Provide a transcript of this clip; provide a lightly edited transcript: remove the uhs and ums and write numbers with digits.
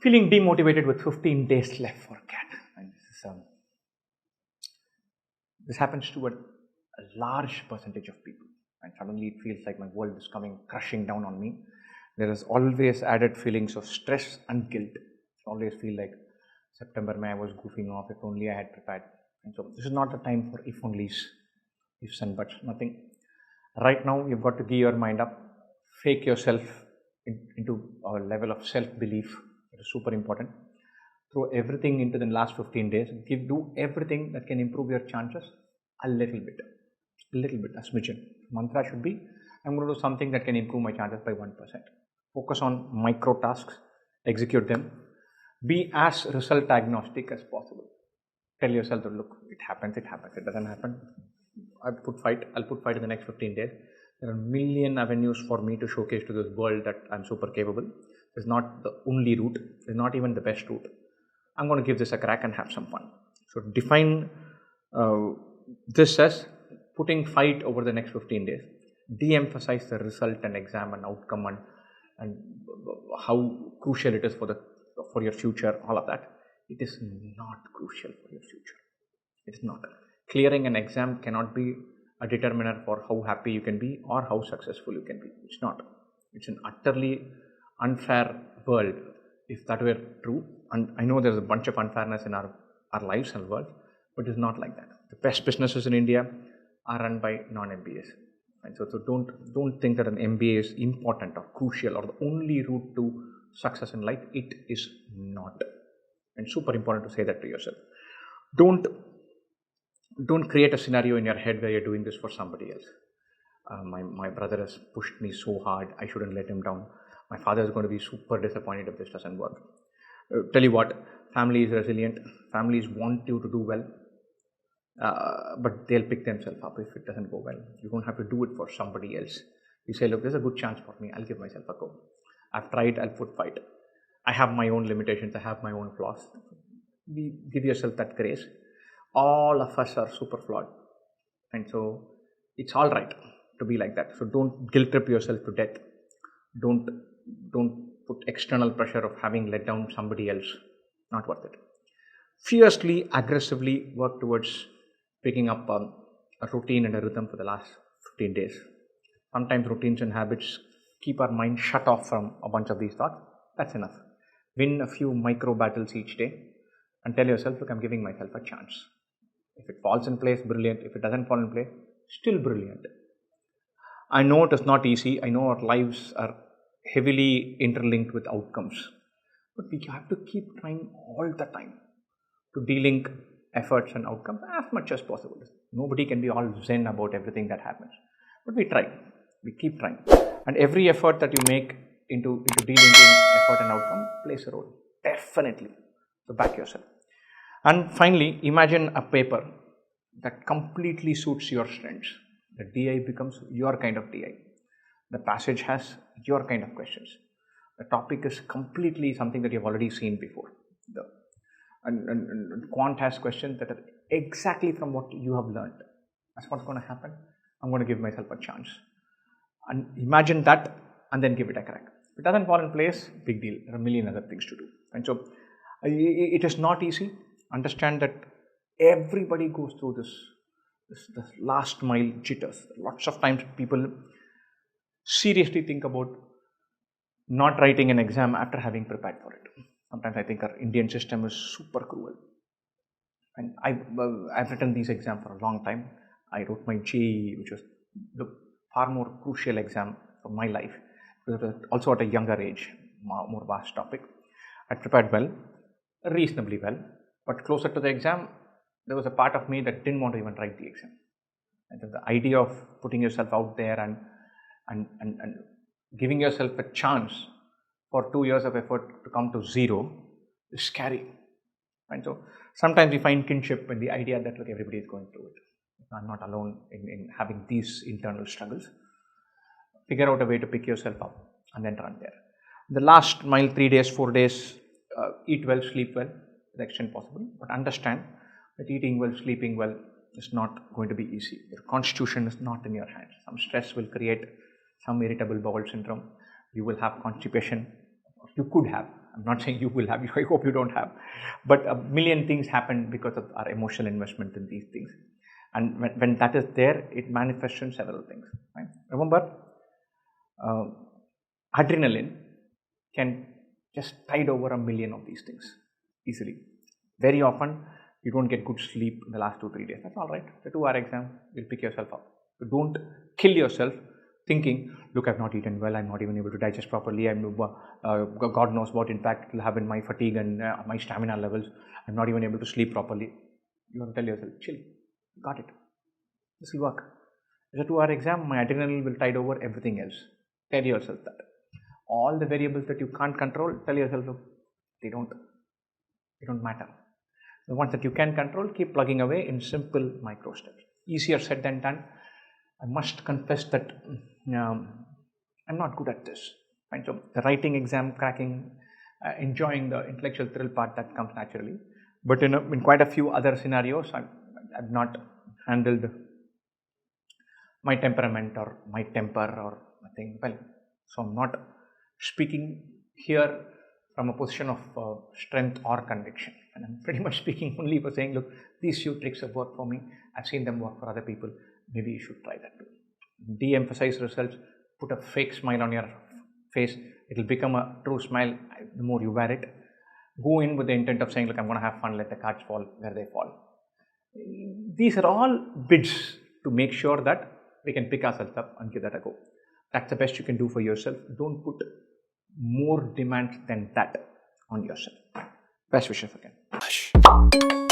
Feeling demotivated with 15 days left for CAT. And this happens to a large percentage of people. And suddenly it feels like my world is coming crushing down on me. There is always added feelings of stress and guilt. I always feel like September, May I was goofing off, if only I had prepared. And so this is not the time for if onlys, ifs and buts, nothing. Right now you've got to gear your mind up, fake yourself into a level of self-belief. It is super important. Throw everything into the last 15 days. Do everything that can improve your chances a little bit, a smidgen. Mantra should be, I'm going to do something that can improve my chances by 1%. Focus on micro tasks, execute them. Be as result agnostic as possible. Tell yourself that look, it happens, it doesn't happen. I'll put fight in the next 15 days. There are a million avenues for me to showcase to this world that I'm super capable. It's not the only route, it's not even the best route. I'm going to give this a crack and have some fun. So define this as putting fight over the next 15 days. De-emphasize the result and exam and outcome and how crucial it is for your future, all of that. It is not crucial for your future. It is not. Clearing an exam cannot be a determiner for how happy you can be or how successful you can be. It's not. It's an utterly unfair world if that were true. And I know there's a bunch of unfairness in our lives and world, but it's not like that. The best businesses in India are run by non-MBAs. And so don't think that an MBA is important or crucial or the only route to success in life. It is not. And super important to say that to yourself. Don't create a scenario in your head where you're doing this for somebody else. My brother has pushed me so hard, I shouldn't let him down. My father is going to be super disappointed if this doesn't work. Tell you what, family is resilient. Families want you to do well, but they'll pick themselves up if it doesn't go well. You don't have to do it for somebody else. You say, look, there's a good chance for me. I'll give myself a go. I've tried, I'll put fight. I have my own limitations. I have my own flaws. Give yourself that grace. All of us are super flawed. And so it's all right to be like that. So don't guilt trip yourself to death. Don't put external pressure of having let down somebody else. Not worth it. Fiercely, aggressively work towards picking up a routine and a rhythm for the last 15 days. Sometimes routines and habits keep our mind shut off from a bunch of these thoughts. That's enough. Win a few micro battles each day and tell yourself, look, I'm giving myself a chance. If it falls in place, brilliant. If it doesn't fall in place, still brilliant. I know it is not easy. I know our lives are heavily interlinked with outcomes. But we have to keep trying all the time to de-link efforts and outcomes as much as possible. Nobody can be all zen about everything that happens. But we try. We keep trying. And every effort that you make into de-linking effort and outcome plays a role. Definitely. So back yourself. And finally, imagine a paper that completely suits your strengths. The DI becomes your kind of DI. The passage has your kind of questions. The topic is completely something that you've already seen before. And quant has questions that are exactly from what you have learned. That's what's going to happen. I'm going to give myself a chance. And imagine that and then give it a crack. If it doesn't fall in place, big deal. There are a million other things to do. And so it is not easy. Understand that everybody goes through this last mile jitters. Lots of times people seriously think about not writing an exam after having prepared for it. Sometimes I think our Indian system is super cruel. And I've written these exams for a long time. I wrote my JEE, which was the far more crucial exam for my life. It was also at a younger age, more vast topic. I prepared well, reasonably well, but closer to the exam, there was a part of me that didn't want to even write the exam. And the idea of putting yourself out there and giving yourself a chance for 2 years of effort to come to zero is scary. And so sometimes we find kinship in the idea that look, everybody is going through it. I'm not alone in having these internal struggles. Figure out a way to pick yourself up and then run there. The last mile, 3 days, 4 days, eat well, sleep well, to the extent possible. But understand that eating well, sleeping well is not going to be easy. Your constitution is not in your hands. Some stress will create some irritable bowel syndrome. You will have constipation. You could have. I'm not saying you will have, I hope you don't have, but a million things happen because of our emotional investment in these things. And when that is there, it manifests in several things. Right? Remember, adrenaline can just tide over a million of these things easily. Very often, you don't get good sleep in the last 2-3 days. That's all right. The 2-hour exam, you'll pick yourself up. So don't kill yourself thinking, look, I've not eaten well, I'm not even able to digest properly, God knows what impact it will have in my fatigue and my stamina levels, I'm not even able to sleep properly. You want to tell yourself, chill, got it, this will work. It's a 2-hour exam, my adrenaline will tide over everything else. Tell yourself that. All the variables that you can't control, tell yourself, look, they don't matter. The ones that you can control, keep plugging away in simple micro steps. Easier said than done. I must confess that I'm not good at this. Right? So the writing exam, cracking, enjoying the intellectual thrill part, that comes naturally. But in quite a few other scenarios, I've not handled my temperament or my temper or nothing well. So I'm not speaking here from a position of strength or conviction. And I'm pretty much speaking only for saying, look, these few tricks have worked for me. I've seen them work for other people. Maybe you should try that too. De-emphasize results. Put a fake smile on your face. It will become a true smile the more you wear it. Go in with the intent of saying, look, I'm going to have fun. Let the cards fall where they fall. These are all bids to make sure that we can pick ourselves up and give that a go. That's the best you can do for yourself. Don't put more demands than that on yourself. Best wishes again.